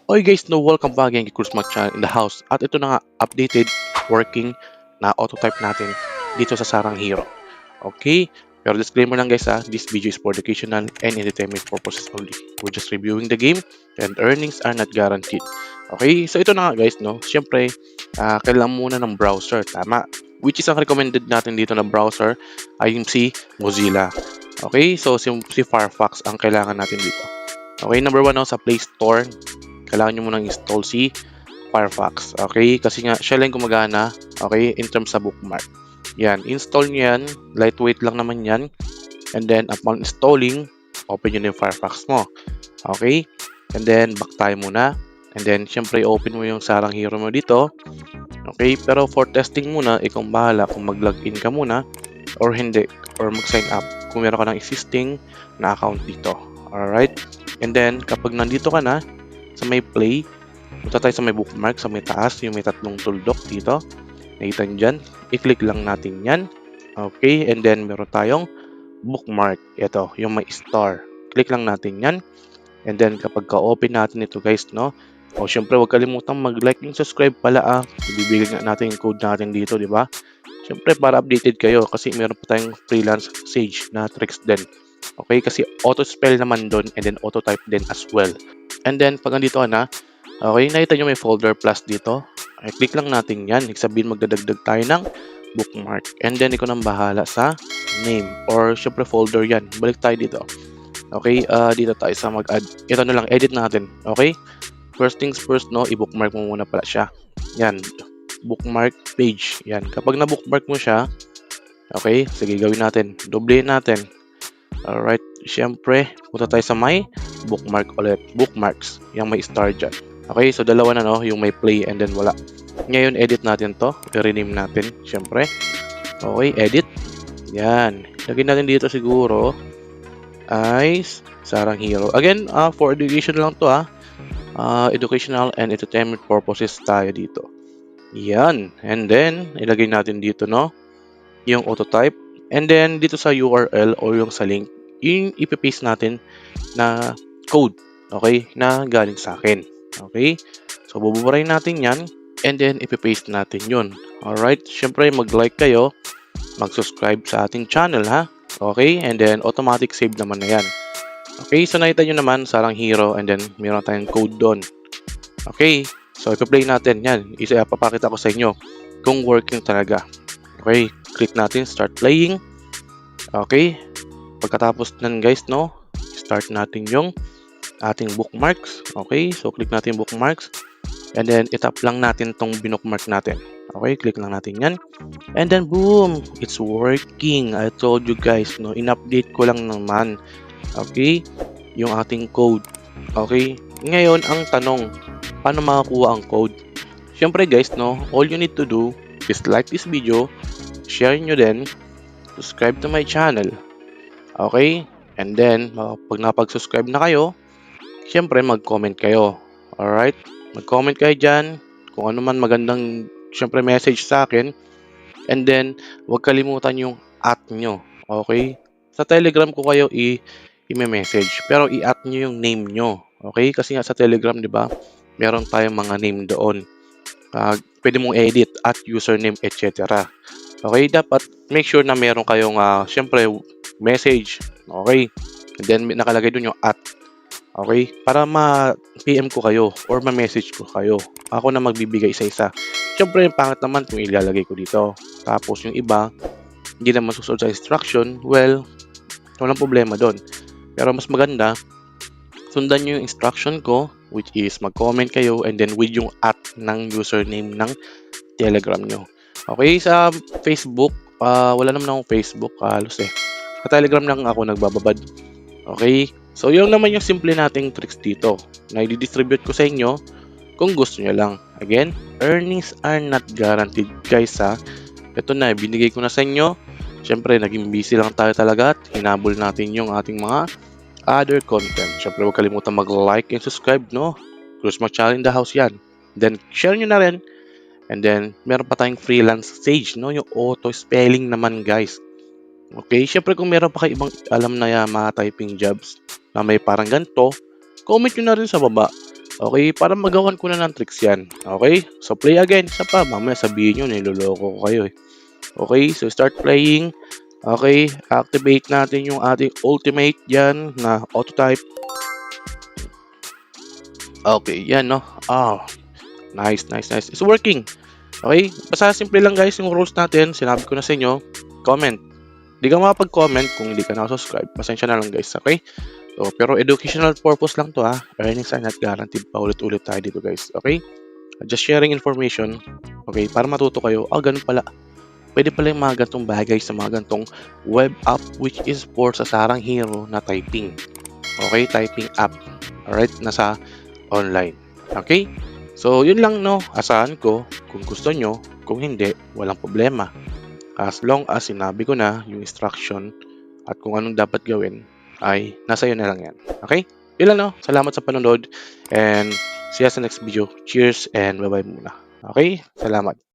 Oy guys, no, welcome back again kay Cruz Channel in the house. At ito na nga, updated, working na autotype natin dito sa Sarang Hero. Okay? Pero disclaimer lang guys this video is for educational and entertainment purposes only. We're just reviewing the game and earnings are not guaranteed. Okay? So ito na nga guys, no? Siyempre, kailangan muna ng browser, tama? Which is ang recommended natin dito na browser ay yung si Mozilla. Okay? So si Firefox ang kailangan natin dito. Okay, number 1 sa Play Store, kailangan nyo munang install si Firefox. Okay, kasi nga siya lang gumagana, okay, in terms sa bookmark. Yan, install nyo yan, lightweight lang naman yan. And then upon installing, open nyo na yung Firefox mo. Okay, and then back tayo muna. And then syempre open mo yung Sarang Hero mo dito. Okay, pero for testing muna, ikaw bahala kung mag-login ka muna or hindi, or mag-sign up kung meron ka ng existing na account dito. Alright, and then kapag nandito ka na sa may play, punta tayo sa may bookmark, sa may taas, yung may tatlong tuldok dito. Nakita nyo dyan, i-click lang natin yan. Okay, and then meron tayong bookmark. Ito, yung may star. Click lang natin yan. And then kapag ka-open natin ito guys, no? O syempre, huwag kalimutang mag-like and subscribe pala Ibibigay nga natin yung code natin dito, di ba? Syempre, para updated kayo kasi meron pa tayong freelance Sage na tricks din. Okay, kasi auto-spell naman doon and then auto-type din as well. And then, pag nandito ka na, okay, nakita nyo may folder plus dito. Ay, click lang natin yan. Ibig sabihin, magdadagdag tayo ng bookmark. And then, ikaw nang bahala sa name. Or, syempre, folder yan. Balik tayo dito. Okay, dito tayo sa mag-add. Ito na lang, edit natin. Okay? First things first, no, i-bookmark mo muna pala siya. Yan, bookmark page. Yan, kapag na-bookmark mo siya, okay, sige, gawin natin. Doblehin natin. Alright, syempre, punta tayo sa may bookmark ulit. Bookmarks, yung may star dyan. Okay, so dalawa na, no, yung may play and then wala. Ngayon, edit natin to. I-rename natin, syempre. Okay, edit. Yan. Lagyan natin dito siguro ay Sarang Hero. Again, for education lang to educational and entertainment purposes tayo dito. Yan. And then, ilagay natin dito, no, yung autotype. And then, dito sa URL o yung sa link, yung ipipaste natin na code, okay, na galing sa akin. Okay? So, buburahin natin yan, and then ipipaste natin yun. Alright? Siyempre, mag-like kayo, mag-subscribe sa ating channel, ha? Okay? And then, automatic save naman na yan. Okay? So, nakita nyo naman, Sarang Hero, and then, meron tayong code doon. Okay? So, ipiplay natin yan. Papakita ko sa inyo kung working talaga. Okay? Click natin, start playing. Okay? Pagkatapos nan guys, no, start natin yung ating bookmarks. Okay? So, click natin bookmarks. And then, itap lang natin tong binookmark natin. Okay? Click lang natin yan. And then, boom! It's working. I told you guys, no, in-update ko lang naman. Okay? Yung ating code. Okay? Ngayon, ang tanong, paano makakuha ang code? Siyempre guys, no, all you need to do is like this video, share nyo din, subscribe to my channel. Okay? And then, pag napag-subscribe na kayo, syempre mag-comment kayo. Alright? Mag-comment kayo dyan kung ano man magandang, syempre, message sa akin. And then, huwag kalimutan yung at nyo. Okay? Sa Telegram ko kayo i-message. Pero i-at nyo yung name nyo. Okay? Kasi nga sa Telegram, di ba, meron tayong mga name doon. Pwede mong edit at username, etc. Okay? Dapat make sure na meron kayong, syempre, message. Okay? And then, nakalagay doon yung at. Okay? Para ma-PM ko kayo or ma-message ko kayo. Ako na magbibigay isa-isa. Syempre, yung pangit naman kung ilalagay ko dito. Tapos, yung iba, hindi naman susunod sa instruction. Well, walang problema doon. Pero mas maganda, sundan nyo yung instruction ko, which is mag-comment kayo and then with yung at ng username ng Telegram nyo. Okay? Sa Facebook, wala naman akong Facebook halos Sa Telegram lang ako nagbababad. Okay? So, yun naman yung simple nating tricks dito na i-distribute ko sa inyo kung gusto nyo lang. Again, earnings are not guaranteed guys Ito na, binigay ko na sa inyo. Siyempre, naging busy lang tayo talaga at hinabol natin yung ating mga other content. Siyempre, huwag kalimutan mag-like and subscribe, no? Cruz Channel in the house yan. Then, share nyo na rin. And then, meron pa tayong freelance Sage, no? Yung auto-spelling naman, guys. Okay? Siyempre, kung meron pa kayo ibang alam na mga typing jobs na may parang ganito, comment nyo na rin sa baba. Okay, para magawan ko na ng tricks yan. Okay, so play again. Isa pa, mamaya sabihin nyo, niloloko ko kayo eh. Okay, so start playing. Okay, activate natin yung ating ultimate yan na auto type. Okay, yan no. Ah, nice, nice, nice. It's working. Okay, basta simple lang guys yung rules natin. Sinabi ko na sa inyo. Comment. Di ka makapag-comment kung hindi ka nakasubscribe. Pasensya na lang guys, okay? So, pero educational purpose lang to ha. Earnings are not guaranteed pa ulit-ulit tayo dito guys, okay? Just sharing information, okay? Para matuto kayo, ganun pala. Pwede pala yung mga gantong bagay sa mga gantong web app which is for sa Sarang Hero na typing. Okay, typing app. Alright, nasa online. Okay? So, yun lang no. Asahan ko, kung gusto nyo, kung hindi, walang problema. As long as sinabi ko na yung instruction at kung anong dapat gawin, ay nasa iyo na lang yan. Okay? Yun lang no. Salamat sa panonood and see you sa next video. Cheers and bye-bye muna. Okay? Salamat.